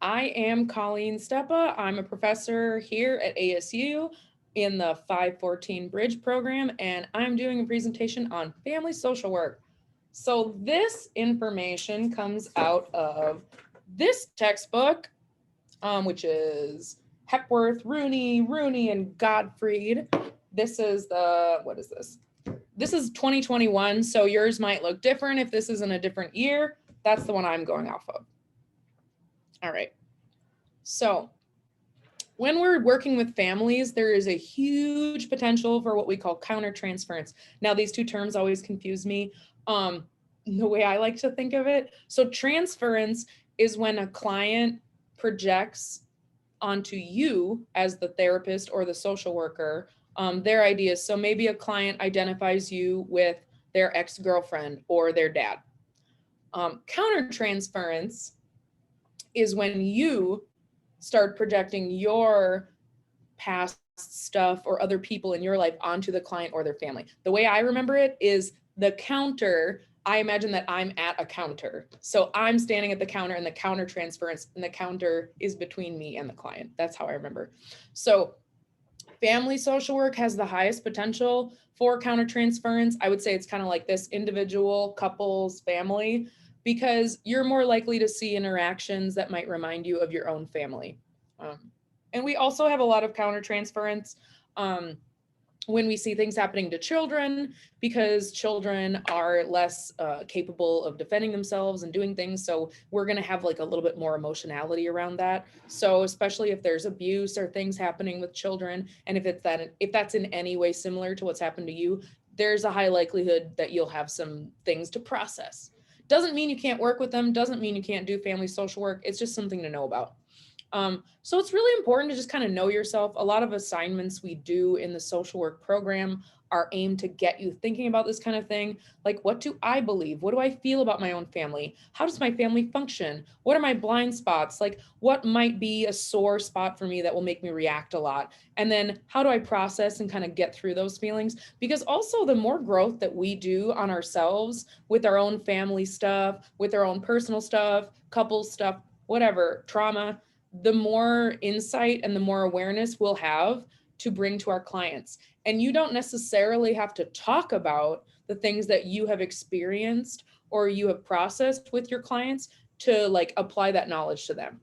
I am Colleen Steppa. I'm a professor here at ASU in the 514 Bridge program, and I'm doing a presentation on family social work. So this information comes out of this textbook, which is Hepworth, Rooney, and Gottfried. This is what is this? This is 2021, so yours might look different if this is in a different year. That's the one I'm going off of. All right. So when we're working with families, there is a huge potential for what we call countertransference. Now, these two terms always confuse me. The way I like to think of it. So transference is when a client projects onto you as the therapist or the social worker their ideas. So maybe a client identifies you with their ex-girlfriend or their dad. Countertransference is when you start projecting your past stuff or other people in your life onto the client or their family. The way I remember it is the counter. I imagine that I'm at a counter. So I'm standing at the counter and the counter transference and the counter is between me and the client. That's how I remember. So family social work has the highest potential for countertransference. I would say it's kind of like this: individual, couples, family, because you're more likely to see interactions that might remind you of your own family. And we also have a lot of countertransference when we see things happening to children, because children are less capable of defending themselves and doing things. So we're going to have like a little bit more emotionality around that. So especially if there's abuse or things happening with children, and if that's in any way similar to what's happened to you, there's a high likelihood that you'll have some things to process. Doesn't mean you can't work with them, doesn't mean you can't do family social work. It's just something to know about. So it's really important to just kind of know yourself. A lot of assignments we do in the social work program are aimed to get you thinking about this kind of thing. Like, what do I believe? What do I feel about my own family? How does my family function? What are my blind spots? Like, what might be a sore spot for me that will make me react a lot? And then how do I process and kind of get through those feelings? Because also the more growth that we do on ourselves with our own family stuff, with our own personal stuff, couple stuff, whatever, trauma, the more insight and the more awareness we'll have to bring to our clients. And you don't necessarily have to talk about the things that you have experienced or you have processed with your clients to like apply that knowledge to them.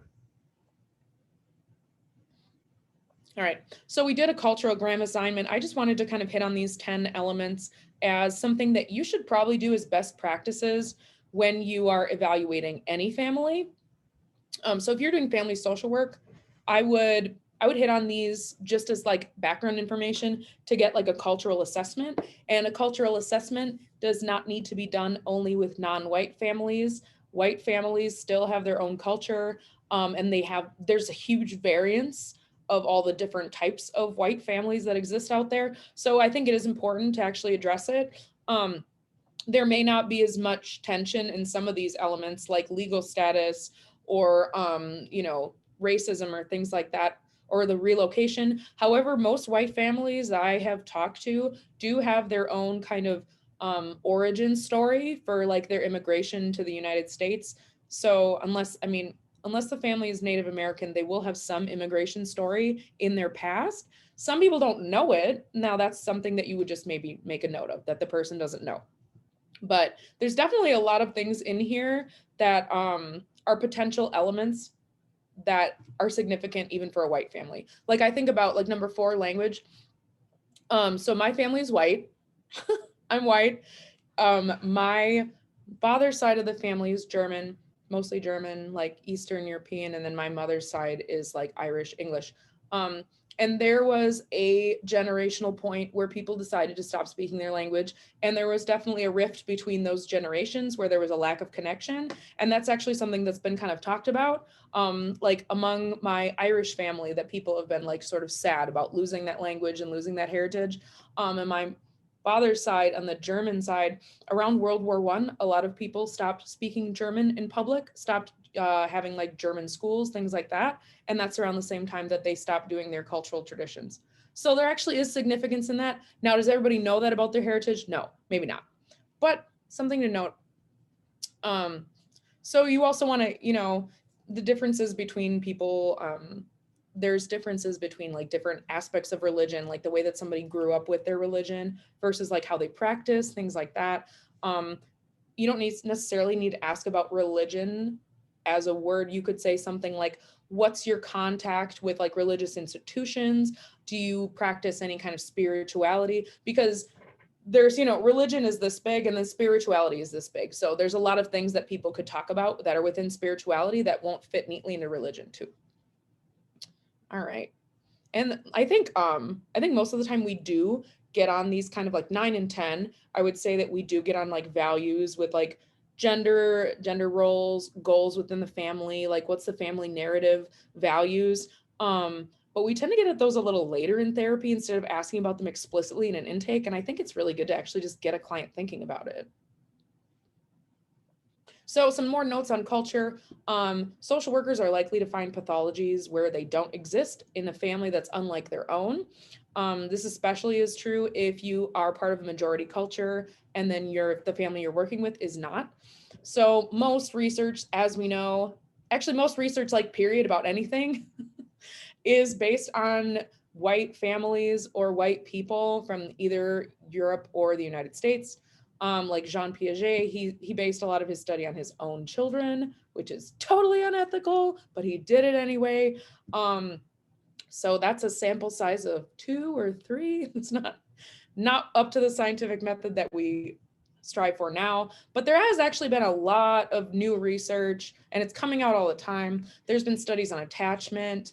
All right, so we did a cultural gram assignment. I just wanted to kind of hit on these 10 elements as something that you should probably do as best practices when you are evaluating any family. So if you're doing family social work, I would hit on these just as like background information to get like a cultural assessment. And a cultural assessment does not need to be done only with non-white families. White families still have their own culture, and there's a huge variance of all the different types of white families that exist out there. So I think it is important to actually address it. There may not be as much tension in some of these elements like legal status or racism or things like that, or the relocation. However, most white families I have talked to do have their own kind of origin story for like their immigration to the United States. So unless the family is Native American, they will have some immigration story in their past. Some people don't know it. Now that's something that you would just maybe make a note of, that the person doesn't know. But there's definitely a lot of things in here that are potential elements that are significant even for a white family. Like I think about like number 4, language. So my family is white. I'm white. My father's side of the family is German, mostly German, like Eastern European, and then my mother's side is like Irish, English. And there was a generational point where people decided to stop speaking their language. And there was definitely a rift between those generations where there was a lack of connection. And that's actually something that's been kind of talked about, like among my Irish family, that people have been like sort of sad about losing that language and losing that heritage. And my father's side, on the German side, around World War I, a lot of people stopped speaking German in public, stopped having like German schools, things like that. And that's around the same time that they stopped doing their cultural traditions. So there actually is significance in that. Now, does everybody know that about their heritage? No, maybe not, but something to note. So you also want to, the differences between people, there's differences between like different aspects of religion, like the way that somebody grew up with their religion versus like how they practice, things like that. Um, you don't necessarily need to ask about religion as a word. You could say something like, what's your contact with like religious institutions? Do you practice any kind of spirituality? Because there's, religion is this big and then spirituality is this big. So there's a lot of things that people could talk about that are within spirituality that won't fit neatly into religion too. All right. And I think most of the time we do get on these kind of like 9 and 10. I would say that we do get on like values with like gender roles, goals within the family, like what's the family narrative, values. But we tend to get at those a little later in therapy instead of asking about them explicitly in an intake. And I think it's really good to actually just get a client thinking about it. So some more notes on culture. Social workers are likely to find pathologies where they don't exist in a family that's unlike their own. This especially is true if you are part of a majority culture and then the family you're working with is not. So most research, as we know, actually most research like period about anything is based on white families or white people from either Europe or the United States. Like Jean Piaget, he based a lot of his study on his own children, which is totally unethical, but he did it anyway. So that's a sample size of 2 or 3. It's not up to the scientific method that we strive for now, but there has actually been a lot of new research and it's coming out all the time. There's been studies on attachment.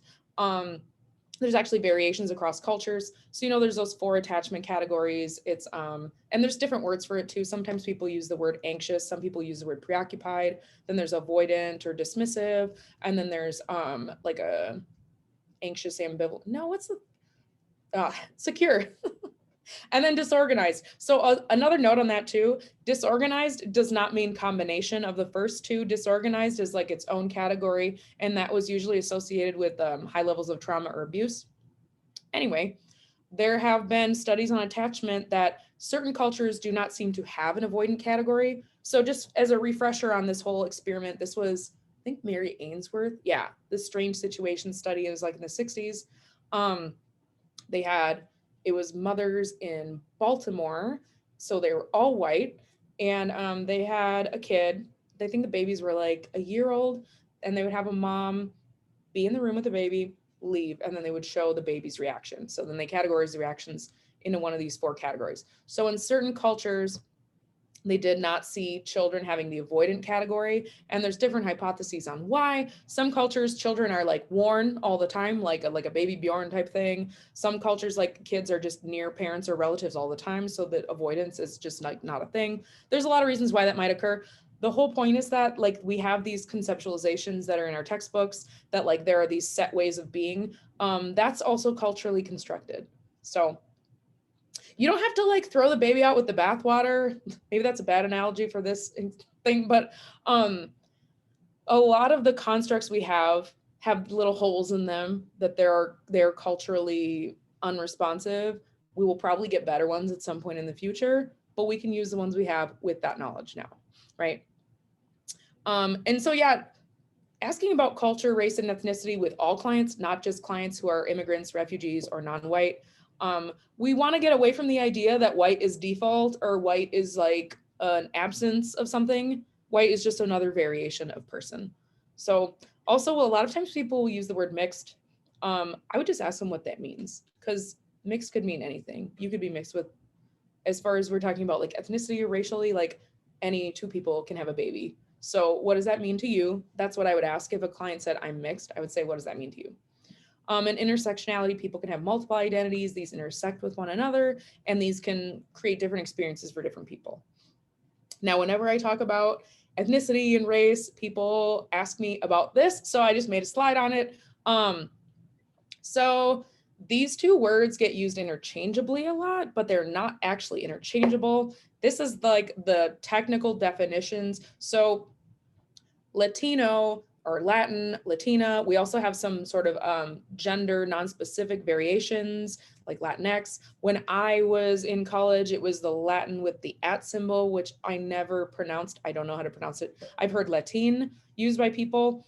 There's actually variations across cultures. So, there's those 4 attachment categories. It's, and there's different words for it too. Sometimes people use the word anxious. Some people use the word preoccupied. Then there's avoidant or dismissive. And then there's, like a anxious ambivalent. No, what's the, secure. And then disorganized. So another note on that too, disorganized does not mean combination of the first 2. Disorganized is like its own category, and that was usually associated with high levels of trauma or abuse. Anyway, there have been studies on attachment that certain cultures do not seem to have an avoidant category. So just as a refresher on this whole experiment, this was, I think, Mary Ainsworth. Yeah, the strange situation study is like in the 60s. They had, it was mothers in Baltimore, so they were all white, and they had a kid. I think the babies were like a year old, and they would have a mom be in the room with the baby, leave, and then they would show the baby's reaction. So then they categorize the reactions into one of these 4 categories. So in certain cultures, they did not see children having the avoidant category, and there's different hypotheses on why. Some cultures, children are like worn all the time, like a baby Bjorn type thing. Some cultures, like kids are just near parents or relatives all the time, so that avoidance is just like not a thing. There's a lot of reasons why that might occur. The whole point is that like we have these conceptualizations that are in our textbooks that like there are these set ways of being. That's also culturally constructed. So you don't have to like throw the baby out with the bathwater. Maybe that's a bad analogy for this thing, but a lot of the constructs we have little holes in them that they're culturally unresponsive. We will probably get better ones at some point in the future, but we can use the ones we have with that knowledge now, right? And so yeah, asking about culture, race, and ethnicity with all clients, not just clients who are immigrants, refugees, or non-white. We want to get away from the idea that white is default or white is like an absence of something. White is just another variation of person. So also a lot of times people will use the word mixed. I would just ask them what that means, because mixed could mean anything. You could be mixed with, as far as we're talking about like ethnicity or racially, like any 2 people can have a baby. So what does that mean to you? That's what I would ask. If a client said I'm mixed, I would say, what does that mean to you? And intersectionality, people can have multiple identities. These intersect with one another, and these can create different experiences for different people. Now, whenever I talk about ethnicity and race, people ask me about this. So I just made a slide on it. So these 2 words get used interchangeably a lot, but they're not actually interchangeable. This is like the technical definitions. So Latino or Latin, Latina. We also have some sort of gender non-specific variations like Latinx. When I was in college, it was the Latin with the at symbol, which I never pronounced. I don't know how to pronounce it. I've heard Latin used by people.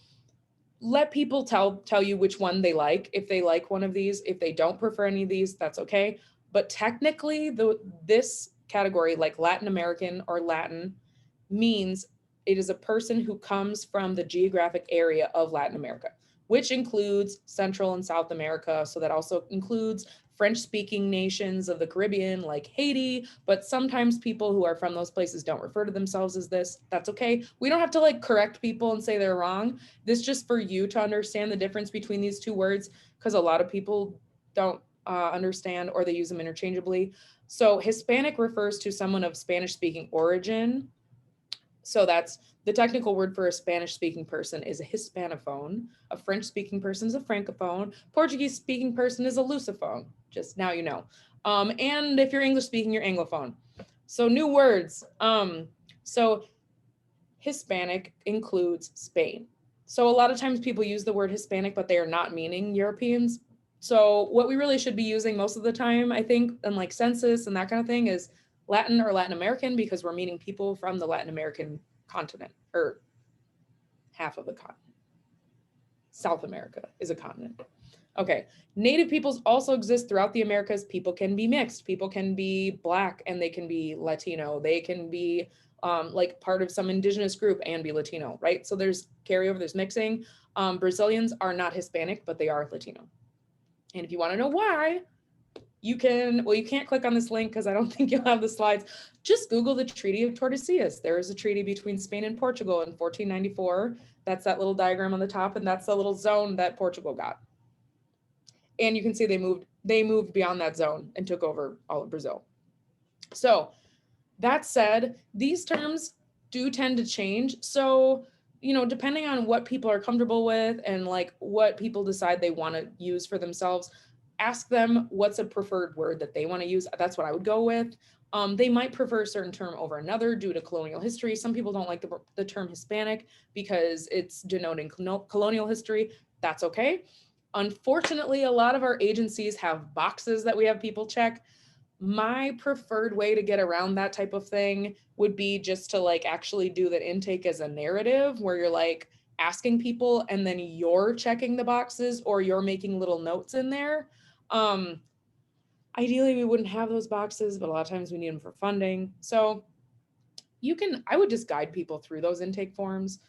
let people tell you which one they like. If they like one of these, if they don't prefer any of these, that's okay. But technically, this category, like Latin American or Latin, means it is a person who comes from the geographic area of Latin America, which includes Central and South America. So that also includes French-speaking nations of the Caribbean, like Haiti, but sometimes people who are from those places don't refer to themselves as this. That's okay. We don't have to like correct people and say they're wrong. This is just for you to understand the difference between these two words, because a lot of people don't understand, or they use them interchangeably. So Hispanic refers to someone of Spanish-speaking origin. So that's the technical word for a Spanish-speaking person is a Hispanophone. A French-speaking person is a Francophone. Portuguese-speaking person is a Lusophone. Just now you know. And if you're English-speaking, you're Anglophone. So new words. So Hispanic includes Spain. So a lot of times people use the word Hispanic, but they are not meaning Europeans. So what we really should be using most of the time, I think, and like census and that kind of thing, is Latin or Latin American, because we're meeting people from the Latin American continent, or half of the continent. South America is a continent. Okay, Native peoples also exist throughout the Americas. People can be mixed. People can be Black and they can be Latino. They can be like part of some indigenous group and be Latino, right? So there's carryover, there's mixing. Brazilians are not Hispanic, but they are Latino. And if you want to know why, you can, well, you can't click on this link because I don't think you'll have the slides. Just Google the Treaty of Tordesillas. There is a treaty between Spain and Portugal in 1494. That's that little diagram on the top, and that's the little zone that Portugal got. And you can see they moved beyond that zone and took over all of Brazil. So that said, these terms do tend to change. So, you know, depending on what people are comfortable with and like what people decide they want to use for themselves, ask them what's a preferred word that they want to use. That's what I would go with. They might prefer a certain term over another due to colonial history. Some people don't like the term Hispanic because it's denoting colonial history. That's okay. Unfortunately, a lot of our agencies have boxes that we have people check. My preferred way to get around that type of thing would be just to like actually do the intake as a narrative where you're like asking people and then you're checking the boxes or you're making little notes in there. Ideally, we wouldn't have those boxes, but a lot of times we need them for funding. So I would just guide people through those intake forms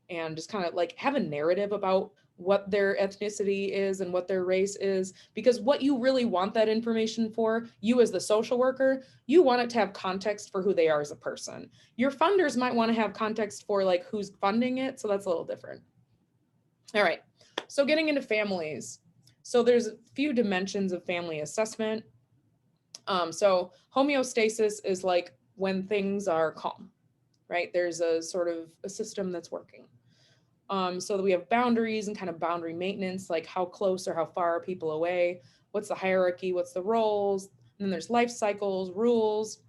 and just kind of like have a narrative about what their ethnicity is and what their race is, because what you really want that information for, you as the social worker, you want it to have context for who they are as a person. Your funders might want to have context for like who's funding it, so that's a little different. All right, so getting into families. So there's a few dimensions of family assessment. So homeostasis is like when things are calm, right? There's a sort of a system that's working. So that we have boundaries and kind of boundary maintenance, like how close or how far are people away? What's the hierarchy? What's the roles? And then there's life cycles, rules,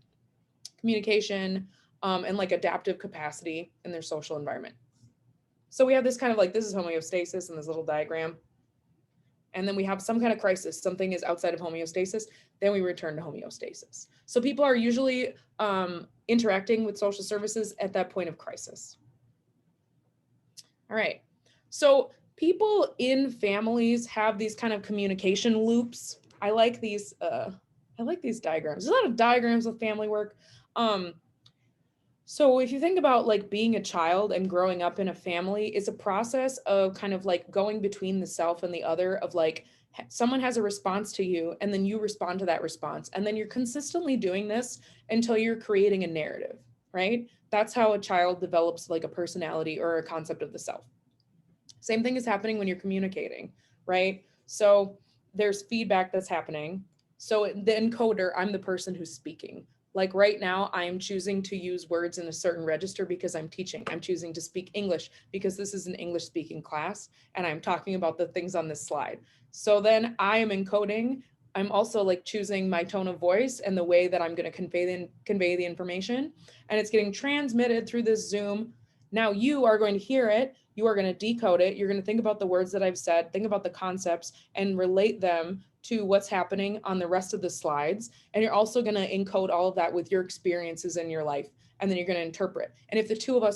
communication, and like adaptive capacity in their social environment. So we have this kind of like, this is homeostasis in this little diagram. And then we have some kind of crisis, something is outside of homeostasis, then we return to homeostasis. So people are usually interacting with social services at that point of crisis. All right, so people in families have these kind of communication loops. I like these diagrams. There's a lot of diagrams with family work. So if you think about like being a child and growing up in a family, it's a process of kind of like going between the self and the other, of like someone has a response to you and then you respond to that response. And then you're consistently doing this until you're creating a narrative, right? That's how a child develops like a personality or a concept of the self. Same thing is happening when you're communicating, right? So there's feedback that's happening. So the encoder, I'm the person who's speaking. Like right now, I'm choosing to use words in a certain register because I'm teaching. I'm choosing to speak English because this is an English speaking class and I'm talking about the things on this slide. So then I am encoding. I'm also like choosing my tone of voice and the way that I'm going to convey the information, and it's getting transmitted through this Zoom. Now you are going to hear it. You are going to decode it. You're going to think about the words that I've said, think about the concepts and relate them to what's happening on the rest of the slides. And you're also going to encode all of that with your experiences in your life. And then you're going to interpret. And if the two of us